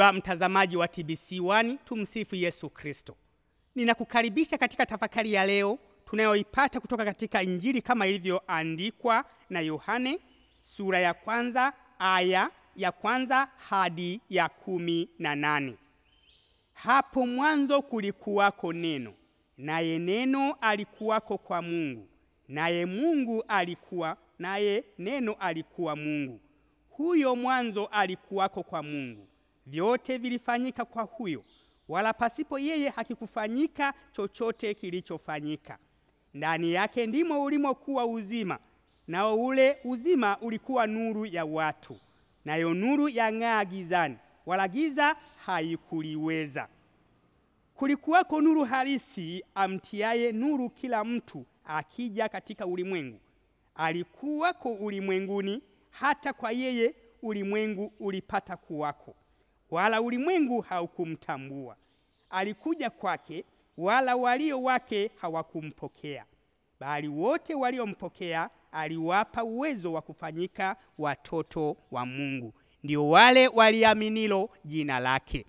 Mpendwa mtazamaji wa TBC1, tumsifu Yesu Kristo. Ninakukaribisha katika tafakari ya leo tunayoipata kutoka katika Injili kama ilivyoandikwa na Yohane sura ya 1 aya ya 1 hadi ya 18. Hapo mwanzo kulikuwako neno, naye neno alikuwako kwa Mungu, naye neno alikuwa Mungu. Huyo mwanzo alikuwako kwa Mungu. Vyote vilifanyika kwa huyo, wala pasipo yeye hakikufanyika chochote kilichofanyika. Ndani yake ndimo ulimokuwa uzima, nao ule uzima ulikuwa nuru ya watu. Nayo nuru yang'aa gizani, wala giza haikuliweza. Kulikuwako nuru halisi amtiaye nuru kila mtu akija katika ulimwengu. Alikuwako ulimwenguni, hata kwa yeye ulimwengu ulipata kuwako, wala ulimwengu haukumtambua. Alikuja kwake, wala walio wake hawakumpokea. Bali wote waliompokea aliwapa uwezo wa kufanyika watoto wa Mungu, ndio wale waliaminilo jina lake,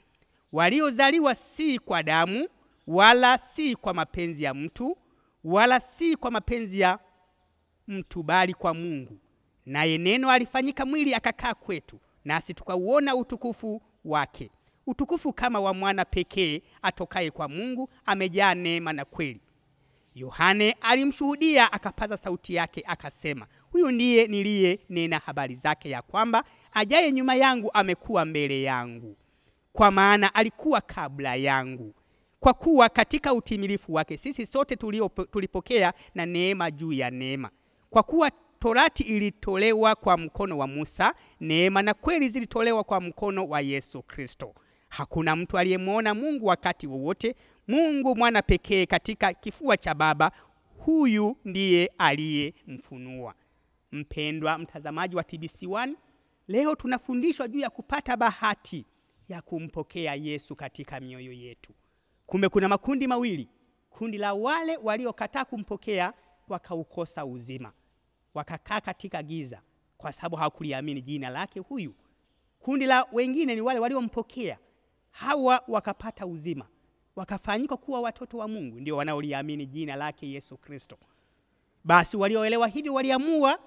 waliozaliwa si kwa damu, wala si kwa mapenzi ya mtu, wala si kwa mapenzi ya mtu, bali kwa Mungu. Naye neno alifanyika mwili akakaa kwetu, nasi tukauona utukufu wake, utukufu kama wa mwana pekee atokaye kwa Mungu, amejaa neema na kweli. Yohane alimshuhudia, akapaza sauti yake akasema, huyu ndiye niliye nena habari zake, ya kwamba ajaye nyuma yangu amekuwa mbele yangu, kwa maana alikuwa kabla yangu. Kwa kuwa katika utimilifu wake sisi sote tulipokea na neema juu ya neema. Kwa kuwa Torati ilitolewa kwa mkono wa Musa, neema na kweli zilitolewa kwa mkono wa Yesu Kristo. Hakuna mtu aliyemwona Mungu wakati wowote. Mungu mwana pekee katika kifua cha Baba, huyu ndiye aliyemfunua. Mpendwa mtazamaji wa TBC1, leo tunafundishwa juu ya kupata bahati ya kumpokea Yesu katika mioyo yetu. Kumbe kuna makundi mawili. Kundi la wale waliokataa kumpokea, wakaukosa uzima, wakakaa katika giza kwa sababu hawakuliamini jina lake huyu. Kundi la wengine ni wale waliompokea, hawa wakapata uzima, wakafanyika kuwa watoto wa Mungu, ndio wanaoliamini jina lake Yesu Kristo. Basi walioelewa hivyo waliamua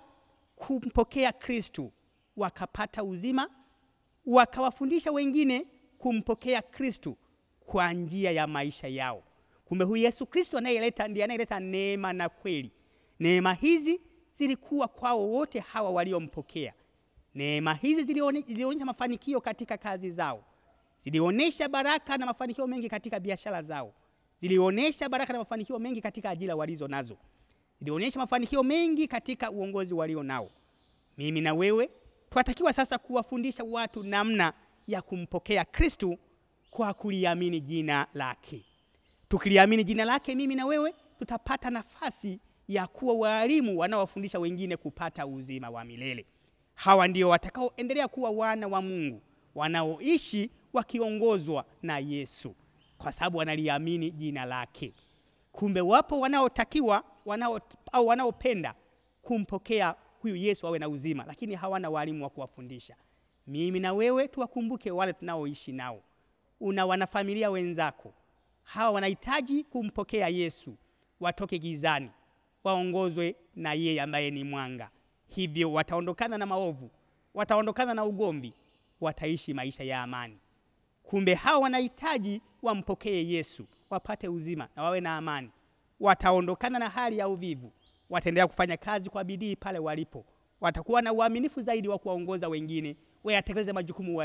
kumpokea Kristo, wakapata uzima, wakawafundisha wengine kumpokea Kristo kwa njia ya maisha yao. Kumbe huyu Yesu Kristo ndiye anayeleta neema na kweli. Neema hizi zilikuwa kwao wote hawa waliompokea. Neema hizi zilionyesha mafanikio katika kazi zao, zilionyesha baraka na mafanikio mengi katika biashara zao, zilionyesha baraka na mafanikio mengi katika ajira walizo nazo, zilionyesha mafanikio mengi katika uongozi walio nao. Mimi na wewe tunatakiwa sasa kuwafundisha watu namna ya kumpokea Kristo kwa kuliamini jina lake. Tukiliamini jina lake, mimi na wewe tutapata nafasi ya kuwa walimu wanaowafundisha wengine kupata uzima wa milele. Hawa ndio watakaoendelea kuwa wana wa Mungu, wanaoishi wakiongozwa na Yesu, kwa sababu wanaliamini jina lake. Kumbe wapo wanaotakiwa, wanaopenda kumpokea huyu Yesu awe na uzima, lakini hawana walimu wa kuwafundisha. Mimi na wewe tuwakumbuke wale tunaoishi nao. Una wanafamilia wenzako, hawa wanahitaji kumpokea Yesu, watoke gizani, waongozwe na yeye ambaye ni mwanga. Hivyo wataondokana na maovu, wataondokana na ugomvi, wataishi maisha ya amani. Kumbe hawa wanahitaji wampokee Yesu, wapate uzima na wawe na amani. Wataondokana na hali ya uvivu, wataendelea kufanya kazi kwa bidii pale walipo. Watakuwa na uaminifu zaidi wa kuwaongoza wengine, wayatekeleze majukumu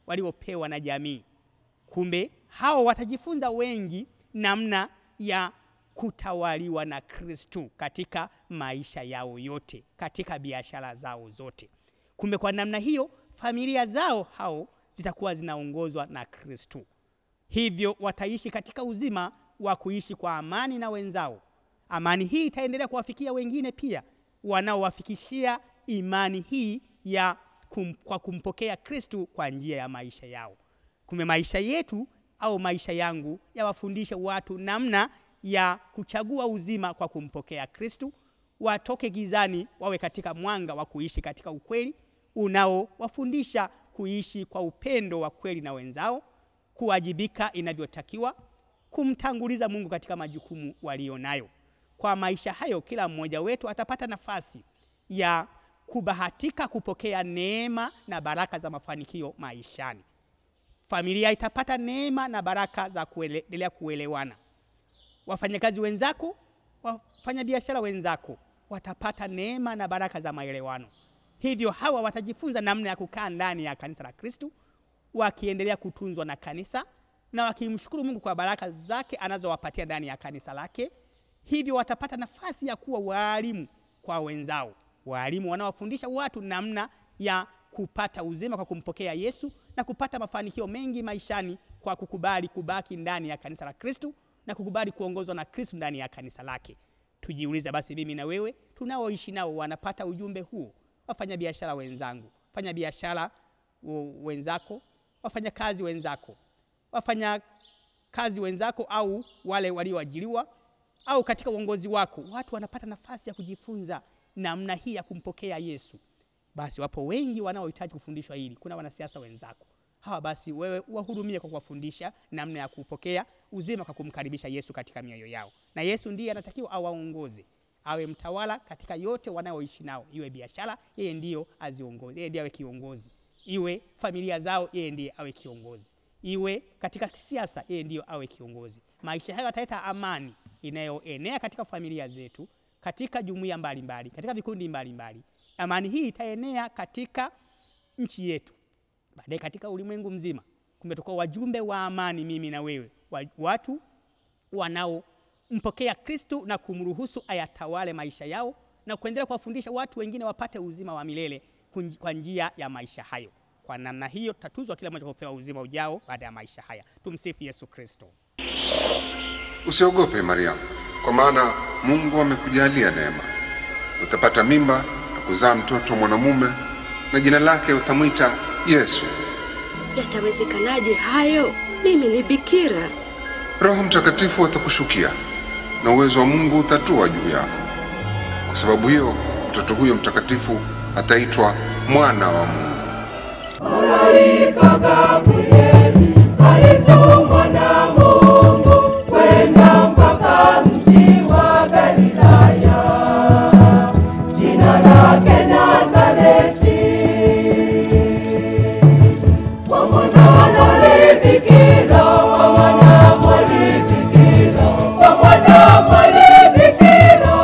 waliopewa na jamii. Kumbe hao watajifunza wengi namna ya kutawaliwa na Kristo katika maisha yao yote, katika biashara zao zote. Kumbe kwa namna hiyo familia zao hao zitakuwa zinaongozwa na Kristo. Hivyo wataishi katika uzima wa kuishi kwa amani na wenzao. Amani hii itaendelea kuwafikia wengine pia wanaowafikishia imani hii kwa kumpokea Kristo kwa njia ya maisha yao. Kumbe maisha yetu au maisha yangu yawafundishe watu namna ya kuchagua uzima kwa kumpokea Kristo, watoke gizani wawe katika mwanga wa kuishi katika ukweli unaowafundisha kuishi kwa upendo wa kweli na wenzao, kuwajibika inavyotakiwa, kumtanguliza Mungu katika majukumu walionayo. Kwa maisha hayo kila mmoja wetu atapata nafasi ya kubahatika kupokea neema na baraka za mafanikio maishani. Familia itapata neema na baraka za kuendelea kuelewana. Wafanyakazi wenzako, wafanyabiashara wenzako watapata neema na baraka za maelewano. Hivyo hawa watajifunza namna ya kukaa ndani ya kanisa la Kristo, wakiendelea kutunzwa na kanisa na wakimshukuru Mungu kwa baraka zake anazowapatia ndani ya kanisa lake. Hivyo watapata nafasi ya kuwa walimu kwa wenzao, walimu wanaofundisha watu namna ya kupata uzima kwa kumpokea Yesu na kupata mafanikio mengi maishani kwa kukubali kubaki ndani ya kanisa la Kristo na kukubali kuongozwa na Kristo ndani ya kanisa lake. Tujiulize basi, mimi na wewe tunaoishi nao wanapata ujumbe huu? Wafanya biashara wenzangu, wafanya biashara wenzako, wafanya kazi wenzako, wafanya kazi wenzako au wale walioajiriwa au katika uongozi wako, watu wanapata nafasi ya kujifunza namna hii ya kumpokea Yesu. Basi wapo wengi wanaohitaji kufundishwa hili. Kuna wanasiasa wenzako, hawa basi wewe wahudumie kwa kuwafundisha namna ya kupokea uzima kwa kumkaribisha Yesu katika mioyo yao. Na Yesu ndiye anatakiwa awaongoze, awe mtawala katika yote wanaoishi nao. Iwe biashara, yeye ndio aziongoze, yeye ndiye awe kiongozi. Iwe familia zao, yeye ndiye awe kiongozi. Iwe katika siasa, yeye ndio awe kiongozi. Maisha hayo yataleta amani inayoenea katika familia zetu, katika jumuiya mbalimbali, katika vikundi mbalimbali. Amani hii itaenea katika nchi yetu, baadaye katika ulimwengu mzima. Kumetoka wajumbe wa amani, mimi na wewe, watu wanaompokea Kristo na kumruhusu ayatawale maisha yao na kuendelea kuwafundisha watu wengine wapate uzima wa milele kwa njia ya maisha hayo. Kwa namna hiyo tatuzwa kila mmoja kupewa uzima ujao baada ya maisha haya. Tumsifu Yesu Kristo. Usiogope Mariamu, kwa maana Mungu amekujalia neema. Utapata mimba na kuzaa mtoto mwanamume na jina lake utamwita Yesu. Yatawezekanaje hayo? Mimi ni bikira. Roho Mtakatifu atakushukia na uwezo wa Mungu utatua juu yako. Kwa sababu hiyo mtoto huyo mtakatifu ataitwa mwana wa Mungu. Malaika Gabrieli alitumwa na Mungu kwenda mpaka mji wa Galilaya, jina lake Nazareti, kwa mwanamwali bikira, kwa mwanamwali bikira, kwa mwanamwali bikira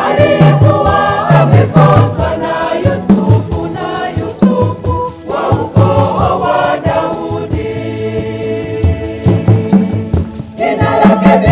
aliyekuwa ameposwa na Yusufu wa ukoo wa Daudi. Jina lake